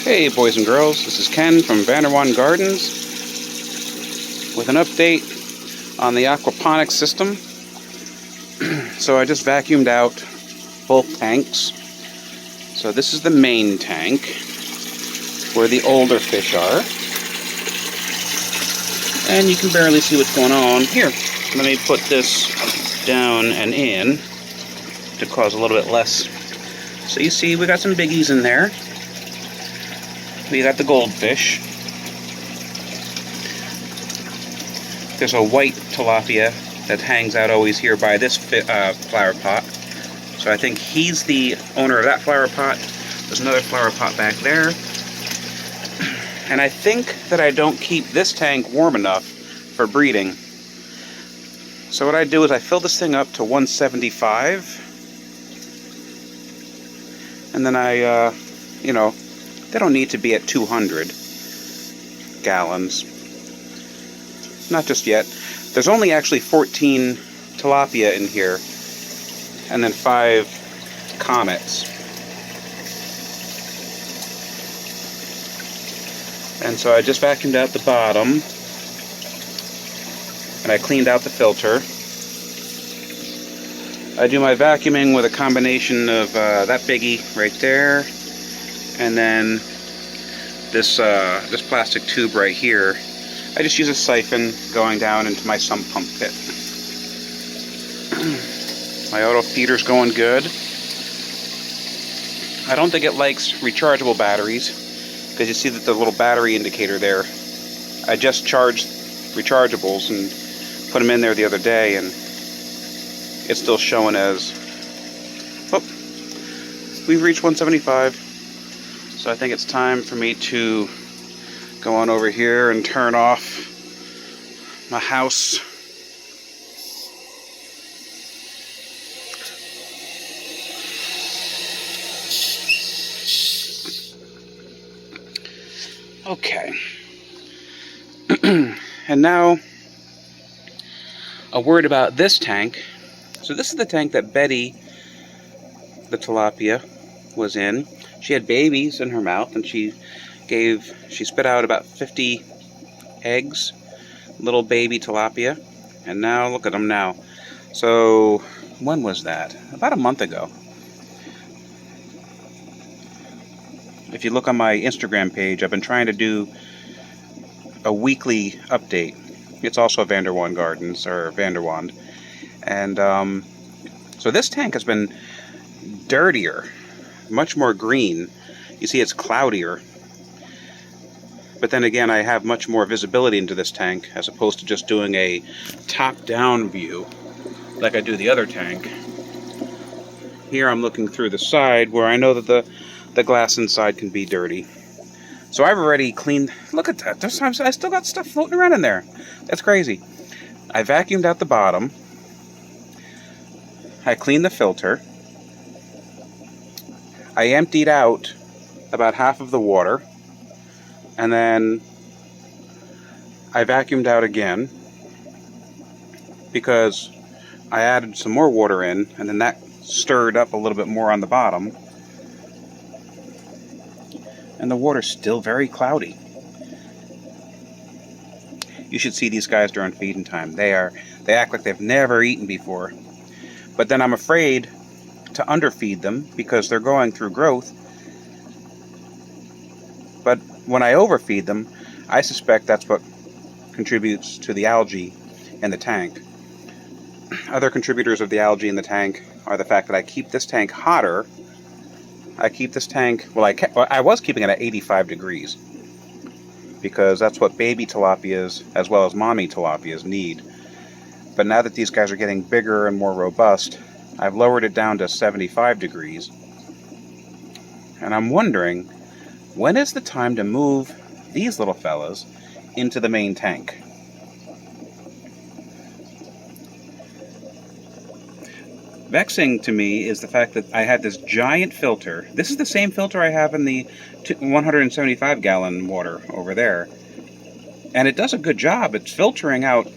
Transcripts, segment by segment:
Hey boys and girls, this is Ken from Vanderwan Gardens with an update on the aquaponic system. So I just vacuumed out both tanks. So this is the main tank where the older fish are. And you can barely see what's going on. Here, let me put this down and in to cause a little bit less. So you see we got some biggies in there. We got the goldfish. There's a white tilapia that hangs out always here by this flower pot. So I think he's the owner of that flower pot. There's another flower pot back there. And I think that I don't keep this tank warm enough for breeding. So what I do is I fill this thing up to 175. And then I, they don't need to be at 200 gallons. Not just yet. There's only actually 14 tilapia in here, and then 5 comets. And so I just vacuumed out the bottom, and I cleaned out the filter. I do my vacuuming with a combination of that biggie right there, and then this plastic tube right here. I just use a siphon going down into my sump pump pit. My auto feeder's going good. I don't think it likes rechargeable batteries, because you see that the little battery indicator there. I just charged rechargeables and put them in there the other day, and it's still showing as, oh, we've reached 175. So I think it's time for me to go on over here and turn off my house. Okay. And now, a word about this tank. So this is the tank that Betty, the tilapia, was in. She had babies in her mouth, and she spit out about 50 eggs, little baby tilapia, and now look at them now. So when was that? About a month ago. If you look on my Instagram page, I've been trying to do a weekly update. It's also Vanderwan Gardens, or Vanderwand. And so this tank has been dirtier, much more green. You see it's cloudier. But then again, I have much more visibility into this tank as opposed to just doing a top-down view like I do the other tank. Here I'm looking through the side where I know that the glass inside can be dirty. So I've already cleaned. Look at that. I still got stuff floating around in there. That's crazy. I vacuumed out the bottom. I cleaned the filter. I emptied out about half of the water. And then I vacuumed out again because I added some more water in, and then that stirred up a little bit more on the bottom. And the water's still very cloudy. You should see these guys during feeding time. They act like they've never eaten before. But then I'm afraid to underfeed them because they're going through growth. But when I overfeed them, I suspect that's what contributes to the algae in the tank. Other contributors of the algae in the tank are the fact that I keep this tank hotter. I keep this tank, I was keeping it at 85 degrees because that's what baby tilapias as well as mommy tilapias need. But now that these guys are getting bigger and more robust, I've lowered it down to 75 degrees. And I'm wondering, when is the time to move these little fellas into the main tank? Vexing to me is the fact that I had this giant filter. This is the same filter I have in the 175 gallon water over there. And it does a good job. It's filtering out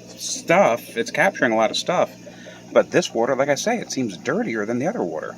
stuff. It's capturing a lot of stuff. But this water, like I say, it seems dirtier than the other water.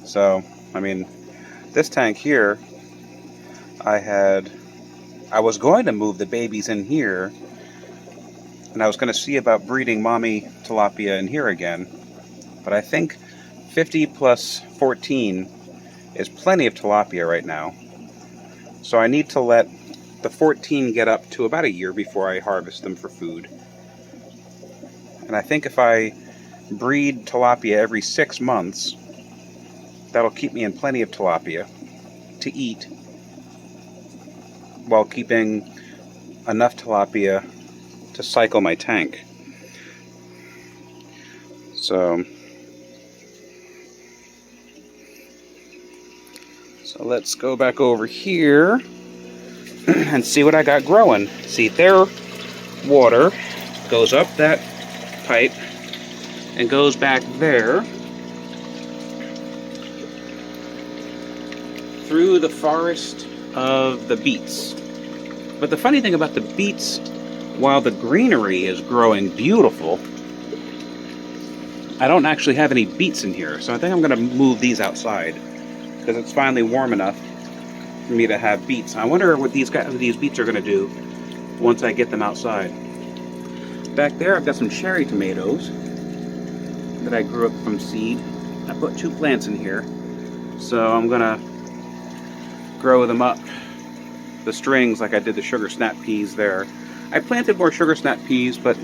So, I mean, this tank here I was going to move the babies in here, and I was going to see about breeding mommy tilapia in here again, but I think 50 plus 14 is plenty of tilapia right now. So I need to let the 14 get up to about a year before I harvest them for food. And I think if I breed tilapia every 6 months, that'll keep me in plenty of tilapia to eat while keeping enough tilapia to cycle my tank. So let's go back over here and see what I got growing. See, their water goes up that pipe and goes back there through the forest of the beets. But the funny thing about the beets, while the greenery is growing beautiful, I don't actually have any beets in here, so I think I'm going to move these outside because it's finally warm enough for me to have beets. I wonder what these beets are going to do once I get them outside. Back there I've got some cherry tomatoes that I grew up from seed. I put 2 plants in here, so I'm going to grow them up, the strings, like I did the sugar snap peas there. I planted more sugar snap peas, but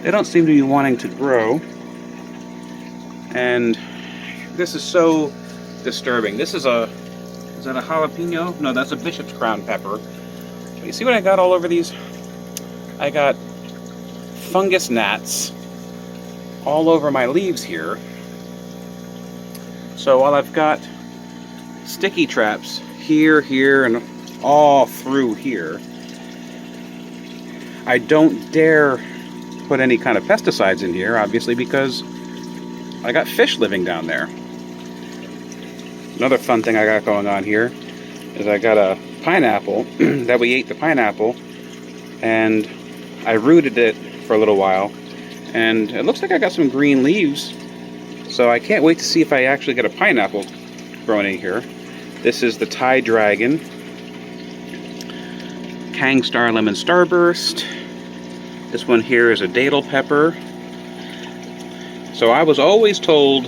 they don't seem to be wanting to grow. And this is so disturbing. This is that a jalapeno? No, that's a bishop's crown pepper. You see what I got all over these? I got fungus gnats all over my leaves here. So while I've got sticky traps here, and all through here, I don't dare put any kind of pesticides in here, obviously, because I got fish living down there. Another fun thing I got going on here is I got a pineapple that we ate the pineapple, and I rooted it for a little while, and it looks like I got some green leaves, so I can't wait to see if I actually get a pineapple growing in here. This is the Thai Dragon, Kang Star Lemon Starburst. This one here is a Datil Pepper. So I was always told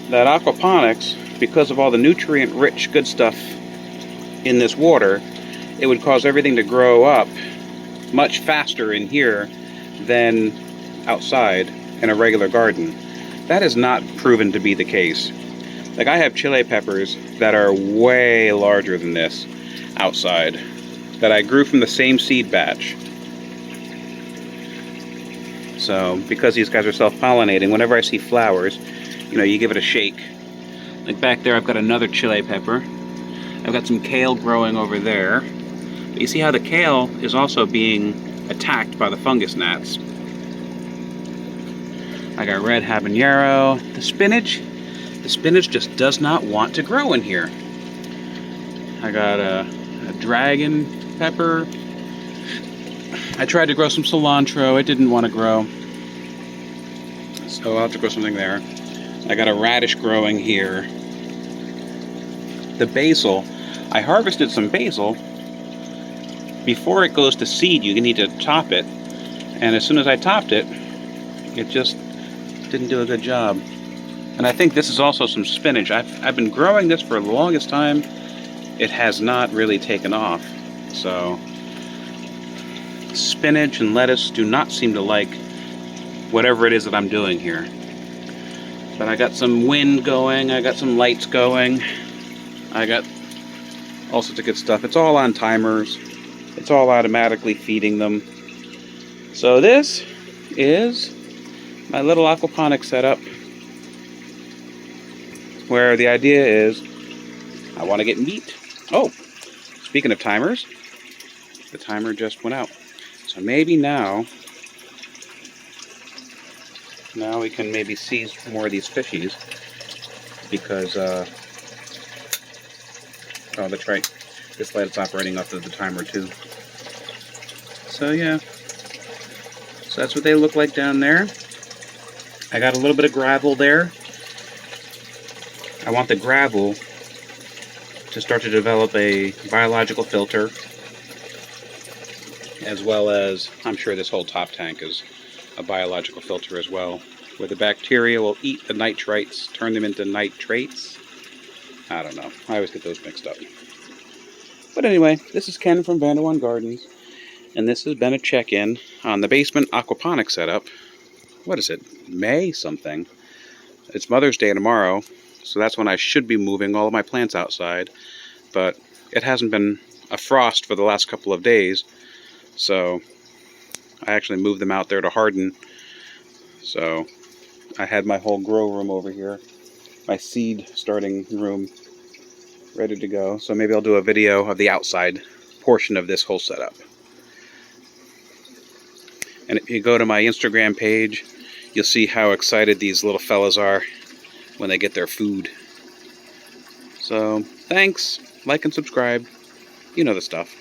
that aquaponics, because of all the nutrient-rich good stuff in this water, it would cause everything to grow up much faster in here than outside in a regular garden. That has not proven to be the case. Like, I have chili peppers that are way larger than this outside, that I grew from the same seed batch. So, because these guys are self-pollinating, whenever I see flowers, you give it a shake. Like back there, I've got another chili pepper. I've got some kale growing over there. But you see how the kale is also being attacked by the fungus gnats. I got red habanero. The spinach just does not want to grow in here. I got a dragon pepper. I tried to grow some cilantro. It didn't want to grow. So I'll have to grow something there. I got a radish growing here. The basil, I harvested some basil. Before it goes to seed, you need to top it. And as soon as I topped it, it just didn't do a good job. And I think this is also some spinach. I've been growing this for the longest time. It has not really taken off. So spinach and lettuce do not seem to like whatever it is that I'm doing here. But I got some wind going, I got some lights going, I got all sorts of good stuff. It's all on timers. It's all automatically feeding them. So this is my little aquaponic setup, where the idea is I want to get meat. Oh, speaking of timers, the timer just went out. So maybe now we can maybe seize more of these fishies, because, oh, that's right, this light is operating off of the timer too. So yeah, so that's what they look like down there. I got a little bit of gravel there. I want the gravel to start to develop a biological filter, as well as, I'm sure this whole top tank is a biological filter as well, where the bacteria will eat the nitrites, turn them into nitrates. I don't know. I always get those mixed up. But anyway, this is Ken from Vanderwan Gardens, and this has been a check-in on the basement aquaponic setup. What is it? May something? It's Mother's Day tomorrow, so that's when I should be moving all of my plants outside. But it hasn't been a frost for the last couple of days, so I actually moved them out there to harden. So I had my whole grow room over here, my seed starting room, ready to go. So maybe I'll do a video of the outside portion of this whole setup. And if you go to my Instagram page, you'll see how excited these little fellas are when they get their food. So thanks, like and subscribe, you know the stuff.